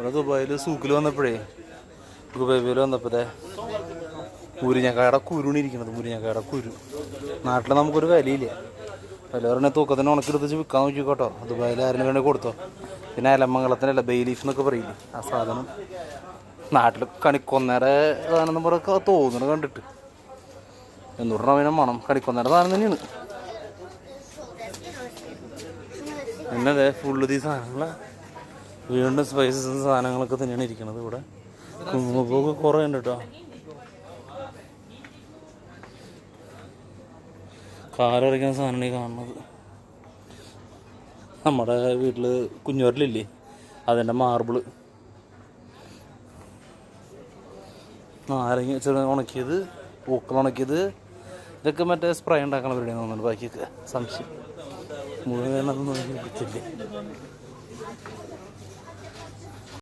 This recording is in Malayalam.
അവിടെ ദുബായിൽ സൂക്കിൽ വന്നപ്പോഴേ ദുബായിൽ വന്നപ്പോഴേ മുരിങ്ങക്കായുടെ കുരുണിരിക്കണത്. മുരിങ്ങക്കായുടെ കുരു നാട്ടിൽ നമുക്കൊരു വിലയില്ല. വില പറഞ്ഞാൽ തൂക്കത്തിന് ഉണക്കിയെടുത്ത് വിൽക്കാൻ നോക്കിക്കോട്ടോ. ദുബായിൽ ആരെങ്കിലും വേണ്ടി കൊടുത്തോ. പിന്നെ അലമംഗലത്തിനല്ല ബെയിലീഫ് എന്നൊക്കെ പറയില്ലേ, ആ സാധനം നാട്ടിൽ കണിക്കൊന്നേര സാധനം പറയൊക്കെ തോന്നുന്നു കണ്ടിട്ട്. 200 രൂപ മണം. കണിക്കൊന്നേര സാധനം തന്നെയാണ്. പിന്നെ അതെ ഫുള്ള് ഈ സാധനങ്ങൾ വീണ്ടും സ്പൈസസ് സാധനങ്ങളൊക്കെ തന്നെയാണ് ഇരിക്കുന്നത് ഇവിടെ. കുങ്കുമപ്പൂവൊക്കെ കുറേ ഉണ്ട് കേട്ടോ. കാലറിക്കുന്ന സാധനമാണ് ഈ കാണുന്നത്. നമ്മുടെ വീട്ടിൽ കുഞ്ഞോരിലില്ലേ അതിൻ്റെ മാർബിള്, നാരങ്ങ ചെറിയ ഉണക്കിയത്, പൂക്കൾ ഉണക്കിയത്, ഇതൊക്കെ മറ്റേ സ്പ്രേ ഉണ്ടാക്കണ പരിപാടി തോന്നുന്നുണ്ട്. ബാക്കിയൊക്കെ സംശയം മുഴുവൻ അതൊന്നും നോക്കി പിടിച്ചില്ലേ.